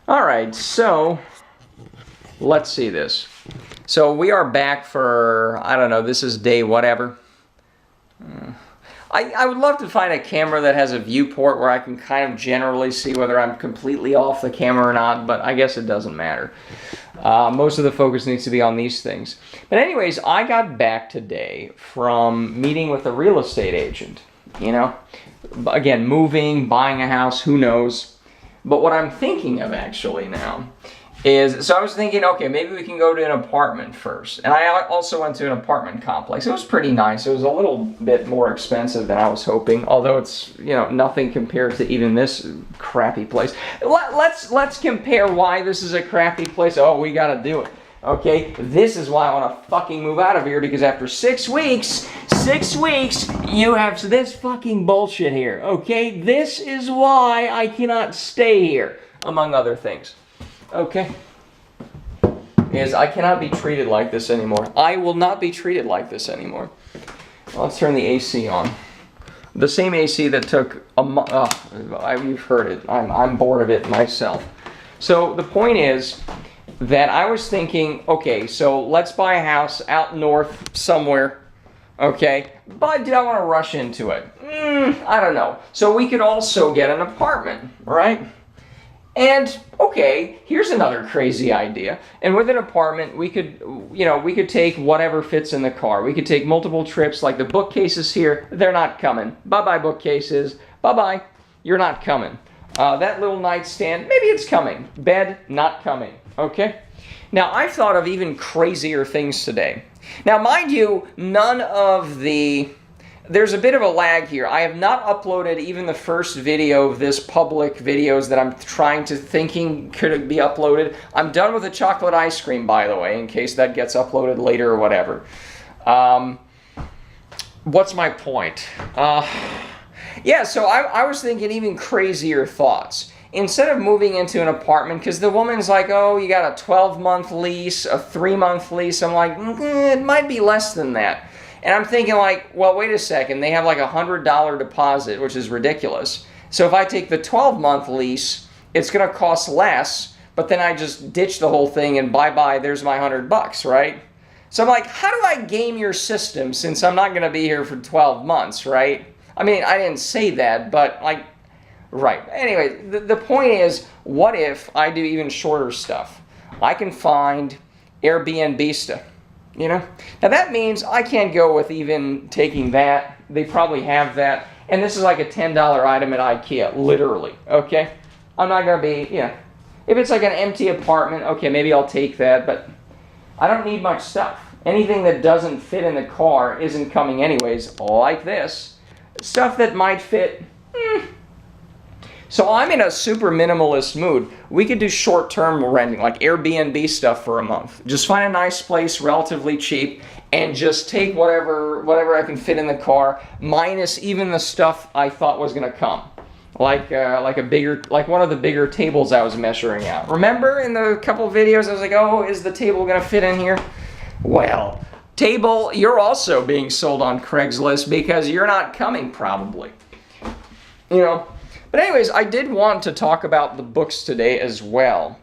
All right, so let's see this. So we are back for, I don't know, this is day whatever. I would love to find a camera that has a viewport where I can kind of generally see whether I'm completely off the camera or not, but I guess it doesn't matter. Most of the focus needs to be on these things. But anyways, I got back today from meeting with a real estate agent. You know, again, moving, buying a house, who knows. But what I'm thinking of actually now is, so I was thinking, okay, maybe we can go to an apartment first. And I also went to an apartment complex. It was pretty nice. It was a little bit more expensive than I was hoping, although it's, you know, nothing compared to even this crappy place. Let's compare why this is a crappy place. Oh, we gotta do it. Okay, this is why I want to fucking move out of here, because after 6 weeks, you have this fucking bullshit here. Okay, this is why I cannot stay here, among other things. Okay, is I cannot be treated like this anymore. I will not be treated like this anymore. Let's turn the AC on. The same AC that took a month. You've heard it. I'm bored of it myself. So the point is that I was thinking, okay, so let's buy a house out north somewhere. Okay, but did I want to rush into it? I don't know. So we could also get an apartment, right? And okay, here's another crazy idea. And with an apartment, we could, we could take whatever fits in the car. We could take multiple trips, like the bookcases here. They're not coming. Bye-bye bookcases. Bye-bye. You're not coming. That little nightstand, maybe it's coming. Bed, not coming. Okay? Now, I've thought of even crazier things today. Now, mind you, there's a bit of a lag here. I have not uploaded even the first video of this public videos that I'm thinking could be uploaded. I'm done with the chocolate ice cream, by the way, in case that gets uploaded later or whatever. What's my point? Yeah, so I was thinking even crazier thoughts. Instead of moving into an apartment, because the woman's like, oh, you got a 12-month lease, a 3-month lease. I'm like, it might be less than that. And I'm thinking like, well, wait a second. They have like a $100 deposit, which is ridiculous. So if I take the 12-month lease, it's going to cost less, but then I just ditch the whole thing and bye-bye, there's my $100, right? So I'm like, how do I game your system since I'm not going to be here for 12 months, right? I mean, I didn't say that, but like, right. Anyway, the point is, what if I do even shorter stuff? I can find Airbnb stuff. You know? Now that means I can't go with even taking that. They probably have that. And this is like a $10 item at IKEA, literally. Okay? I'm not going to be, if it's like an empty apartment, okay, maybe I'll take that. But I don't need much stuff. Anything that doesn't fit in the car isn't coming anyways, like this. Stuff that might fit, So I'm in a super minimalist mood. We could do short-term renting, like Airbnb stuff for a month. Just find a nice place, relatively cheap, and just take whatever I can fit in the car, minus even the stuff I thought was going to come. Like one of the bigger tables I was measuring out. Remember in the couple videos I was like, oh, is the table going to fit in here? Well, table, you're also being sold on Craigslist because you're not coming probably. But anyways, I did want to talk about the books today as well,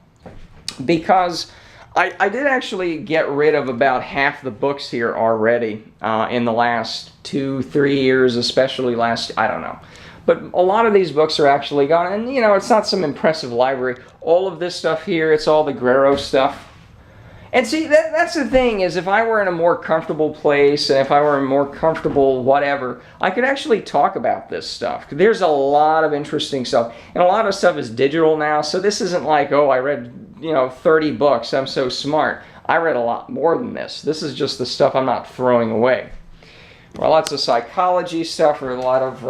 because I did actually get rid of about half the books here already in the last 2-3 years, especially I don't know. But a lot of these books are actually gone, and it's not some impressive library. All of this stuff here, it's all the Grero stuff. And see, that's the thing, is if I were in a more comfortable place, and if I were in more comfortable whatever, I could actually talk about this stuff. There's a lot of interesting stuff, and a lot of stuff is digital now, so this isn't like, oh, I read, 30 books, I'm so smart. I read a lot more than this. This is just the stuff I'm not throwing away. Well, lots of psychology stuff, or a lot of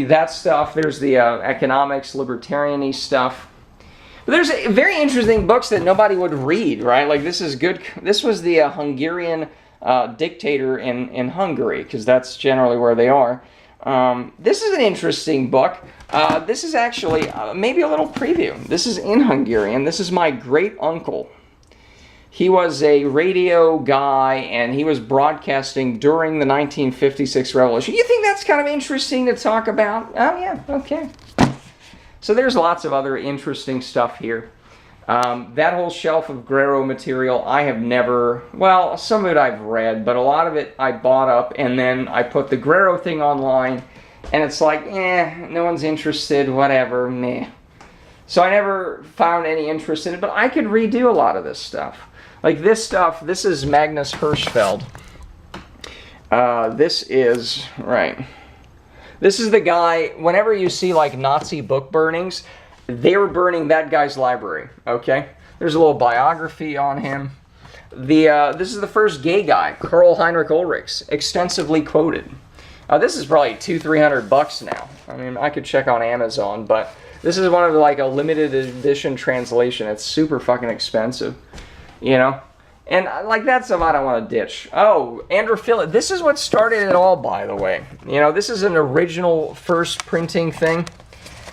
that stuff. There's the economics, libertarian-y stuff. But there's very interesting books that nobody would read, right? Like this is good. This was the Hungarian dictator in Hungary, because that's generally where they are. This is an interesting book. This is actually maybe a little preview. This is in Hungarian. This is my great uncle. He was a radio guy, and he was broadcasting during the 1956 revolution. You think that's kind of interesting to talk about? Oh, yeah, okay. So there's lots of other interesting stuff here. That whole shelf of grero material, I have never, well, some of it I've read, but a lot of it I bought up, and then I put the grero thing online, and it's like, no one's interested, whatever, meh. So I never found any interest in it, but I could redo a lot of this stuff. Like this stuff, this is Magnus Hirschfeld. This is, right. This is the guy, whenever you see like Nazi book burnings, they were burning that guy's library, okay? There's a little biography on him. This is the first gay guy, Karl Heinrich Ulrichs, extensively quoted. This is probably $200-300 now. I mean, I could check on Amazon, but this is one of like a limited edition translation. It's super fucking expensive, you know? And like that stuff I don't want to ditch. Oh, Andrew Phillip, this is what started it all, by the way. You know, this is an original first printing thing,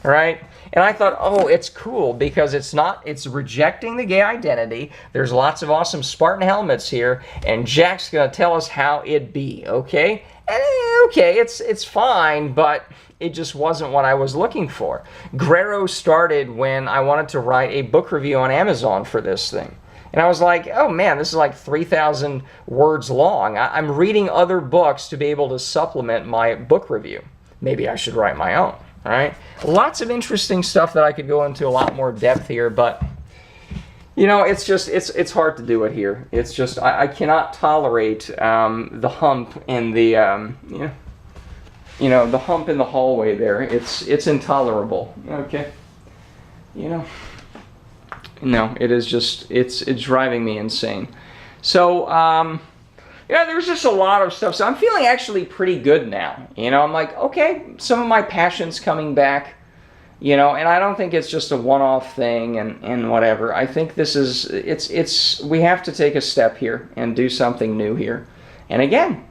right? And I thought, oh, it's cool because it's rejecting the gay identity. There's lots of awesome Spartan helmets here, and Jack's gonna tell us how it be, okay? And, okay, it's fine, but it just wasn't what I was looking for. Grero started when I wanted to write a book review on Amazon for this thing. And I was like, oh man, this is like 3,000 words long. I'm reading other books to be able to supplement my book review. Maybe I should write my own. All right, lots of interesting stuff that I could go into a lot more depth here, but you know, it's just it's hard to do it here. It's just I cannot tolerate the hump in the you know the hump in the hallway there. It's intolerable. Okay, you know, no, it is just it's driving me insane. So yeah, there's just a lot of stuff. So I'm feeling actually pretty good now. You know, I'm like, okay, some of my passion's coming back, you know, and I don't think it's just a one-off thing and whatever. I think this is, we have to take a step here and do something new here. And again,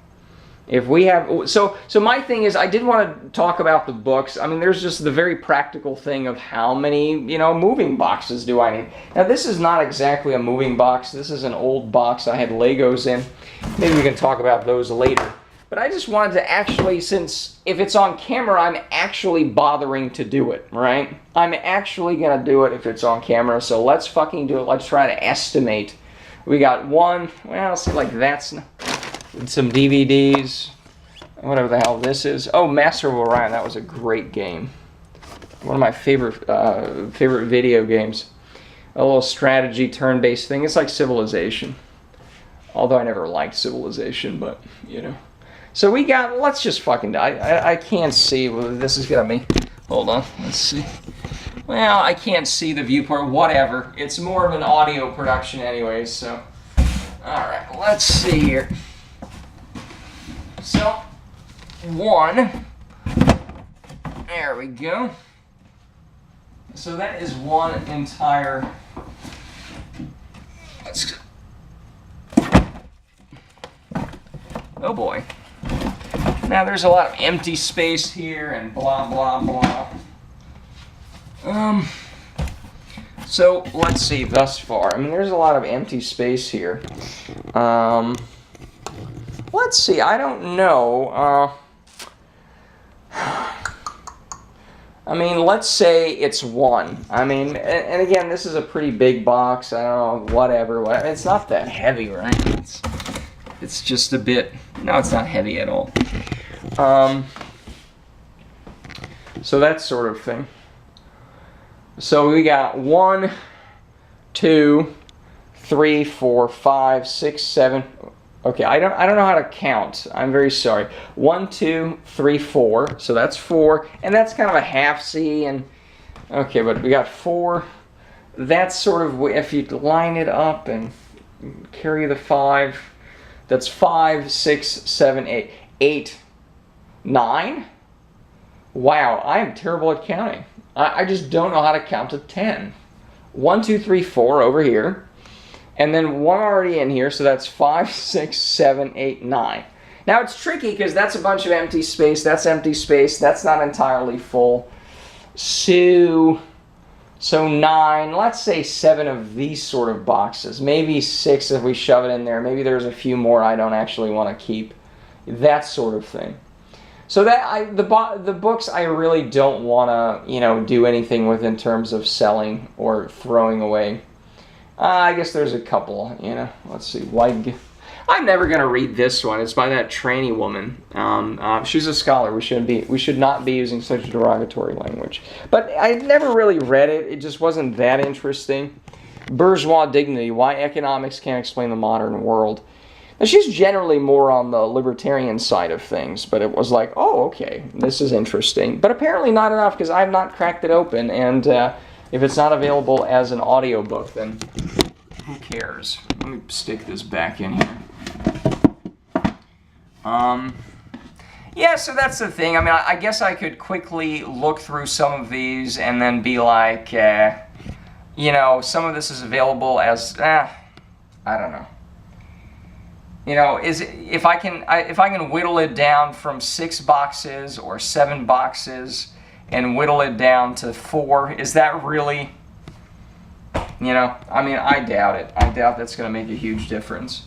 if we have, so my thing is, I did want to talk about the books. I mean, there's just the very practical thing of how many, you know, moving boxes do I need. Now, this is not exactly a moving box. This is an old box I had Legos in. Maybe we can talk about those later. But I just wanted to actually, since if it's on camera, I'm actually bothering to do it, right? I'm actually going to do it if it's on camera. So let's fucking do it. Let's try to estimate. We got one, well, see, like that's some DVDs, whatever the hell this is. Oh, Master of Orion, that was a great game. One of my favorite video games. A little strategy turn-based thing. It's like Civilization. Although I never liked Civilization, but, you know. So we got, let's just fucking die. I can't see whether this is gonna be, hold on, let's see. Well, I can't see the viewport, whatever. It's more of an audio production anyways, so. Alright, let's see here. So, one, there we go. So that is one entire, let's go. Oh boy. Now there's a lot of empty space here and blah, blah, blah. So let's see thus far. I mean, there's a lot of empty space here. Let's see, I don't know. I mean, let's say it's one. I mean, and again, this is a pretty big box. I don't know, whatever. It's not that heavy, right? It's just a bit, no, it's not heavy at all. So that sort of thing. So we got 1, 2, 3, 4, 5, 6, 7. Okay, I don't know how to count. I'm very sorry. 1, 2, 3, 4. So that's 4, and that's kind of a half C. And okay, but we got 4. That's sort of if you line it up and carry the 5. That's 5, 6, 7, 8. 8, 9. Wow, I am terrible at counting. I just don't know how to count to 10. 1, 2, 3, 4 over here. And then 1 already in here, so that's 5, 6, 7, 8, 9. Now it's tricky because that's a bunch of empty space. That's empty space. That's not entirely full. So 9, let's say 7 of these sort of boxes. Maybe 6 if we shove it in there. Maybe there's a few more I don't actually want to keep. That sort of thing. So that the books I really don't want to, you know, do anything with in terms of selling or throwing away. I guess there's a couple, you know. Let's see. I'm never gonna read this one. It's by that tranny woman. She's a scholar. We should not be using such derogatory language. But I never really read it. It just wasn't that interesting. Bourgeois Dignity: Why Economics Can't Explain the Modern World. Now, she's generally more on the libertarian side of things, but it was like, oh, okay, this is interesting. But apparently not enough, because I've not cracked it open, and if it's not available as an audiobook, then who cares? Let me stick this back in here. Yeah, so that's the thing. I mean, I guess I could quickly look through some of these and then be like, you know, some of this is available as, I don't know. You know, if I can whittle it down from 6 boxes or 7 boxes and whittle it down to 4, is that really, you know, I mean, I doubt it. I doubt that's going to make a huge difference.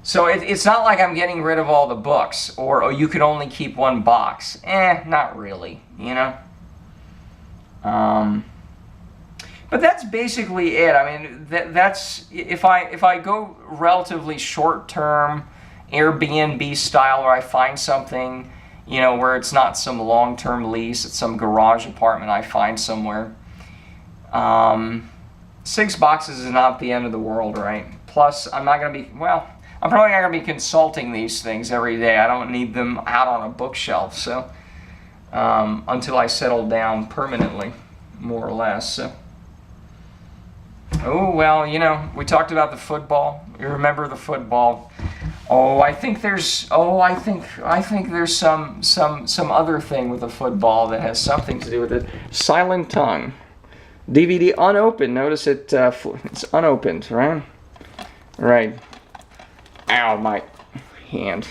So it's not like I'm getting rid of all the books, or oh, you could only keep 1 box. Not really, you know. But that's basically it. I mean, that's if I go relatively short term, Airbnb style, where I find something, you know, where it's not some long term lease, it's some garage apartment I find somewhere. 6 boxes is not the end of the world, right? Plus, I'm probably not going to be consulting these things every day. I don't need them out on a bookshelf, so until I settle down permanently, more or less. So. Oh, well, you know, we talked about the football. You remember the football. Oh, I think there's some other thing with the football that has something to do with it. Silent Tongue. DVD unopened. Notice it's unopened, right? Right. Ow, my hand.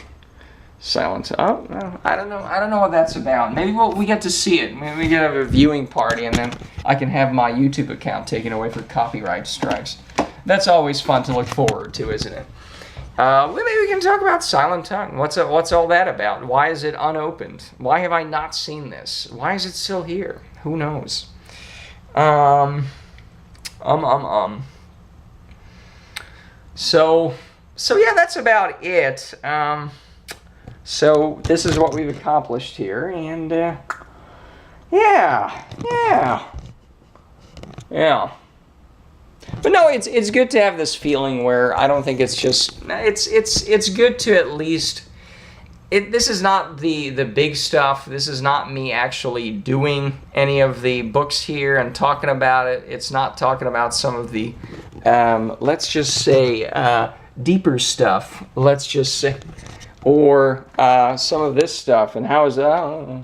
Silent. Oh, no, I don't know. I don't know what that's about. Maybe we get to see it. Maybe we get a viewing party, and then I can have my YouTube account taken away for copyright strikes. That's always fun to look forward to, isn't it? Well, maybe we can talk about Silent Tongue. What's all that about? Why is it unopened? Why have I not seen this? Why is it still here? Who knows? So yeah, that's about it. So this is what we've accomplished here, and yeah. But no, it's good to have this feeling where I don't think it's just it's good to at least this is not the big stuff. This is not me actually doing any of the books here and talking about it. It's not talking about some of the let's just say deeper stuff. Let's just say. Or some of this stuff, and how is that?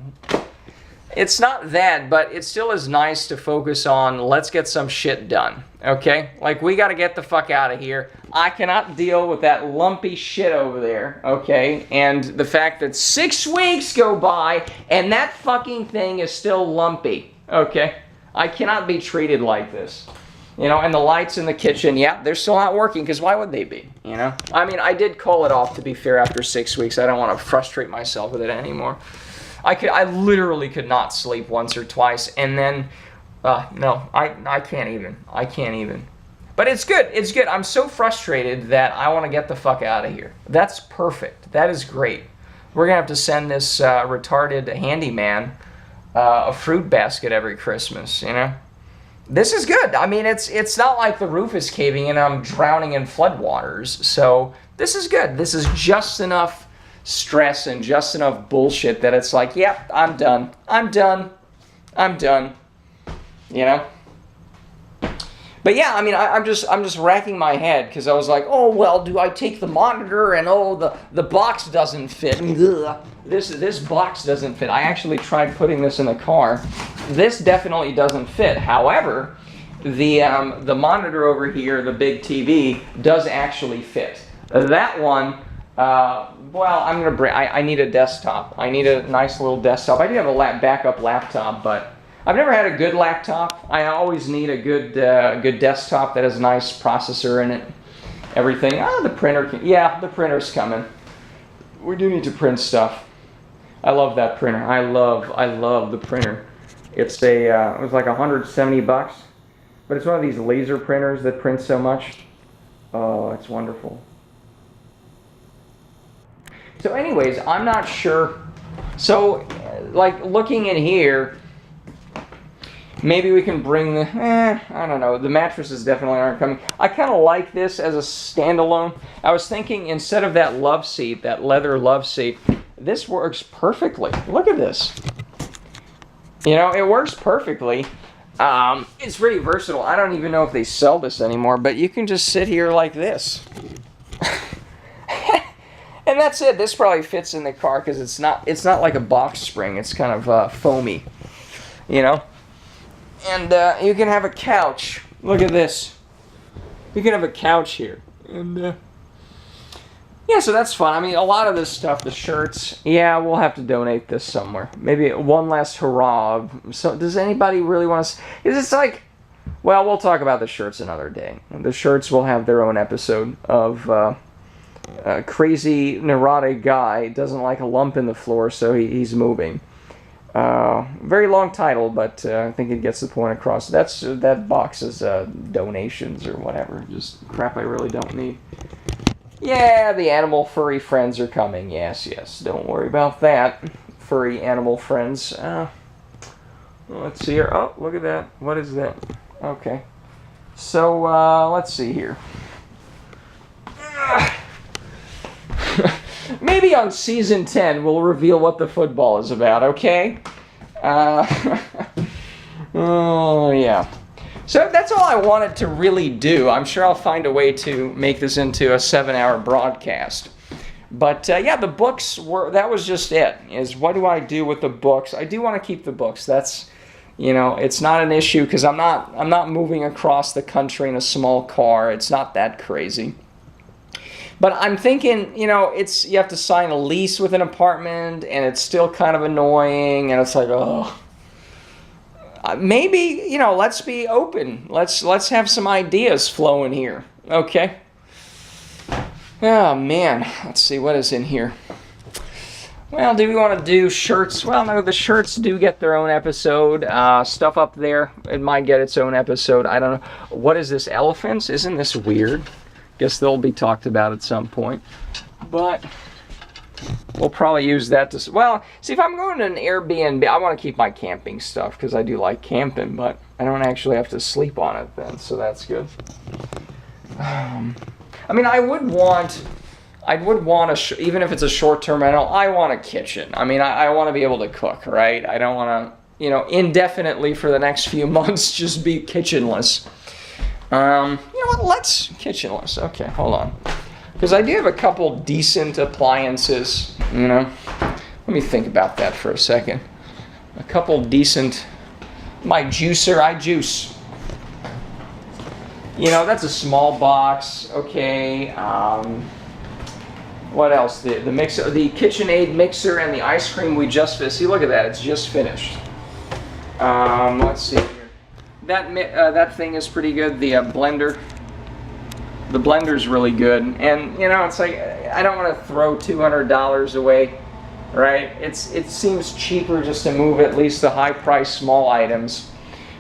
It's not that, but it still is nice to focus on, let's get some shit done, okay? Like, we gotta get the fuck out of here. I cannot deal with that lumpy shit over there, okay? And the fact that 6 weeks go by, and that fucking thing is still lumpy, okay? I cannot be treated like this. You know, and the lights in the kitchen, yeah, they're still not working, because why would they be, you know? I mean, I did call it off, to be fair, after 6 weeks. I don't want to frustrate myself with it anymore. I literally could not sleep once or twice, and then, no, I can't even. I can't even. But it's good. It's good. I'm so frustrated that I want to get the fuck out of here. That's perfect. That is great. We're going to have to send this retarded handyman a fruit basket every Christmas, you know? This is good. I mean, it's not like the roof is caving in and I'm drowning in floodwaters. So this is good. This is just enough stress and just enough bullshit that it's like, yep, I'm done. I'm done. I'm done. You know? But yeah, I mean, I'm just racking my head because I was like, oh, well, do I take the monitor and oh, the box doesn't fit. Ugh. This box doesn't fit. I actually tried putting this in the car. This definitely doesn't fit. However, the monitor over here, the big TV, does actually fit. That one, well, I need a desktop. I need a nice little desktop. I do have a backup laptop, but I've never had a good laptop. I always need a good desktop that has a nice processor in it. Everything. The printer. The printer's coming. We do need to print stuff. I love that printer. I love the printer. It's it was like $170. But it's one of these laser printers that prints so much. Oh, it's wonderful. So anyways, I'm not sure. So, like, looking in here, maybe we can bring the, I don't know, the mattresses definitely aren't coming. I kind of like this as a standalone. I was thinking instead of that love seat, that leather love seat, this works perfectly. Look at this. You know, it works perfectly. It's very versatile. I don't even know if they sell this anymore, but you can just sit here like this. And that's it. This probably fits in the car because it's not like a box spring. It's kind of foamy, you know. And you can have a couch. Look at this. You can have a couch here. And yeah, so that's fun. I mean, a lot of this stuff, the shirts, yeah, we'll have to donate this somewhere. Maybe one last hurrah. So does anybody really want to... Is it's like... Well, we'll talk about the shirts another day. The shirts will have their own episode of... a crazy, neurotic guy doesn't like a lump in the floor, so he's moving. Very long title, but I think it gets the point across. That box is donations or whatever. Just crap I really don't need. Yeah, the animal furry friends are coming. Yes, yes. Don't worry about that. Furry animal friends. Let's see here. Oh, look at that. What is that? Okay. So, let's see here. Maybe on season 10 we'll reveal what the football is about, okay? Oh, yeah. So that's all I wanted to really do. I'm sure I'll find a way to make this into a 7-hour broadcast. But yeah, the books that was just it. Is what do I do with the books? I do want to keep the books. That's, you know, it's not an issue because I'm not moving across the country in a small car. It's not that crazy. But I'm thinking, you know, you have to sign a lease with an apartment, and it's still kind of annoying, and it's like, oh. Maybe, you know, let's be open. Let's have some ideas flowing here, okay? Oh, man. Let's see, what is in here? Well, do we want to do shirts? Well, no, the shirts do get their own episode. Stuff up there, it might get its own episode. I don't know. What is this, elephants? Isn't this weird? Guess they'll be talked about at some point. But we'll probably use that to... Well, see, if I'm going to an Airbnb, I want to keep my camping stuff because I do like camping, but I don't actually have to sleep on it then, so that's good. I mean, I would want even if it's a short-term rental, I want a kitchen. I mean, I want to be able to cook, right? I don't want to, you know, indefinitely for the next few months just be kitchenless. You know what, let's kitchenless. Okay, hold on. Because I do have a couple decent appliances, you know. Let me think about that for a second. A couple decent, my juicer, I juice. You know, that's a small box, okay. What else? The mixer, the KitchenAid mixer and the ice cream we just finished. See, look at that, it's just finished. Let's see. That thing is pretty good. The blender. The blender's really good, and you know, it's like I don't want to throw $200 away, right? It seems cheaper just to move at least the high-priced small items,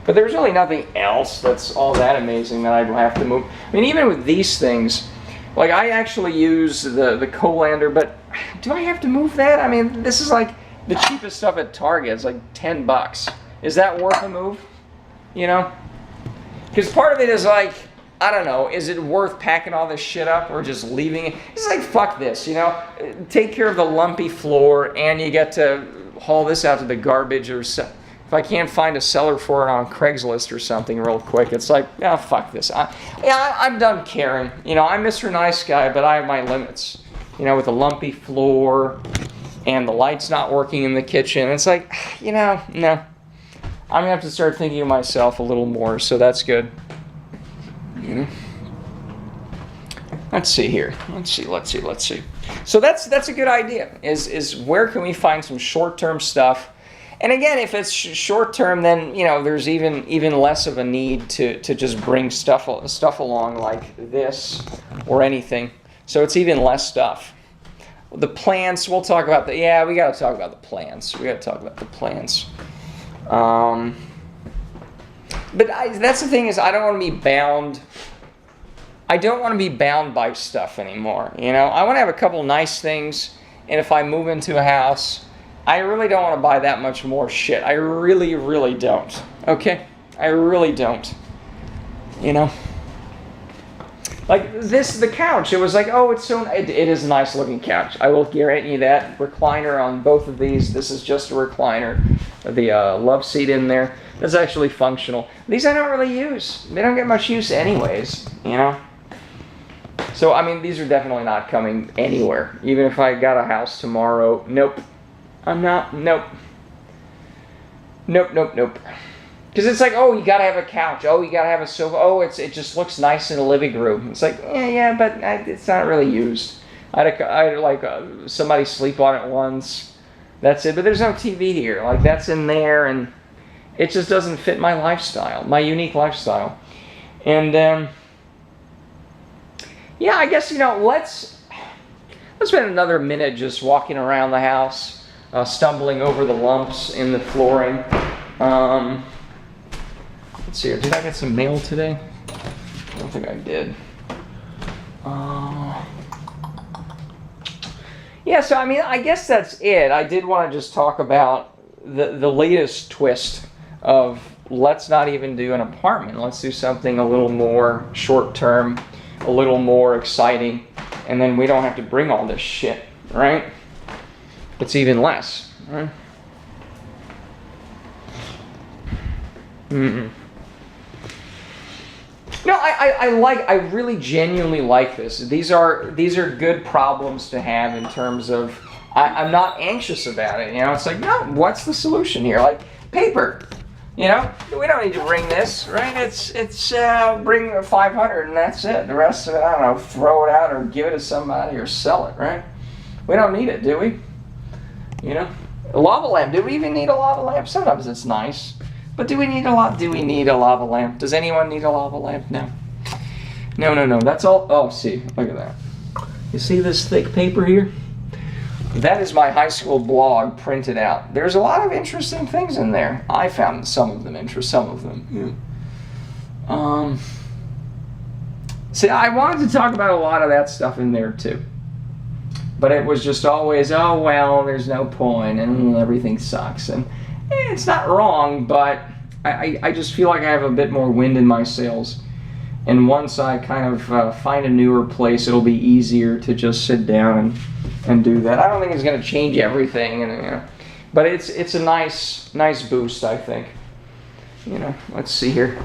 but there's really nothing else that's all that amazing that I'd have to move. I mean, even with these things, like I actually use the colander, but do I have to move that? I mean, this is like the cheapest stuff at Target. It's like $10. Is that worth a move? You know? Because part of it is like, I don't know, is it worth packing all this shit up or just leaving it? It's like, fuck this, you know? Take care of the lumpy floor and you get to haul this out to the garbage or if I can't find a seller for it on Craigslist or something real quick, it's like, yeah, fuck this. I'm done caring. You know, I'm Mr. Nice Guy, but I have my limits. You know, with a lumpy floor and the lights not working in the kitchen. It's like, you know, no. I'm going to have to start thinking of myself a little more, so that's good. You know? Let's see here. Let's see. So that's a good idea, is where can we find some short-term stuff? And again, if it's short-term, then, you know, there's even less of a need to just bring stuff along like this or anything. So it's even less stuff. The plants, we'll talk about we got to talk about the plants. But that's the thing is I don't want to be bound. I don't want to be bound by stuff anymore. You know, I want to have a couple nice things, and if I move into a house, I really don't want to buy that much more shit. I really, really don't. Okay? I really don't. You know? Like this, the couch, it was like, oh, it is a nice looking couch. I will guarantee you that. Recliner on both of these. This is just a recliner. The love seat in there. That's actually functional. These I don't really use. They don't get much use anyways, you know? So, I mean, these are definitely not coming anywhere. Even if I got a house tomorrow, nope. I'm not, nope. Nope, nope, nope. Because it's like, oh, you gotta have a couch. Oh, you gotta have a sofa. Oh, it just looks nice in the living room. It's like, yeah, but it's not really used. I had somebody sleep on it once. That's it. But there's no TV here. Like, that's in there, and it just doesn't fit my lifestyle, my unique lifestyle. And, yeah, I guess, you know, let's spend another minute just walking around the house, stumbling over the lumps in the flooring. Let's see here. Did I get some mail today? I don't think I did. Yeah, so I mean, I guess that's it. I did want to just talk about the latest twist of let's not even do an apartment. Let's do something a little more short-term, a little more exciting, and then we don't have to bring all this shit, right? It's even less, right? No, I really genuinely like this. These are good problems to have in terms of I'm not anxious about it. You know, it's like, no, what's the solution here? Like paper. You know, we don't need to bring this, right? It's bring 500 and that's it. The rest of it, I don't know, throw it out or give it to somebody or sell it, right? We don't need it, do we? You know, a lava lamp. Do we even need a lava lamp? Sometimes it's nice, but do we need a lava lamp? Does anyone need a lava lamp? No. No. That's all. Oh, see, look at that. You see this thick paper here? That is my high school blog printed out. There's a lot of interesting things in there. I found some of them interesting, some of them. Yeah. See, I wanted to talk about a lot of that stuff in there too. But it was just always, oh, well, there's no point, and everything sucks. And it's not wrong, but I just feel like I have a bit more wind in my sails. And once I kind of find a newer place, it'll be easier to just sit down and do that. I don't think it's going to change everything, and you know, but it's a nice boost, I think. You know, let's see here.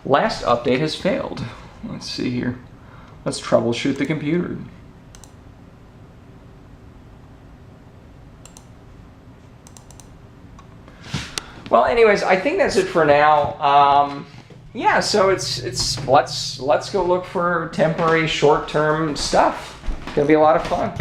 Last update has failed. Let's see here. Let's troubleshoot the computer. Well, anyways, I think that's it for now. Yeah, so let's go look for temporary short-term stuff. It's gonna be a lot of fun.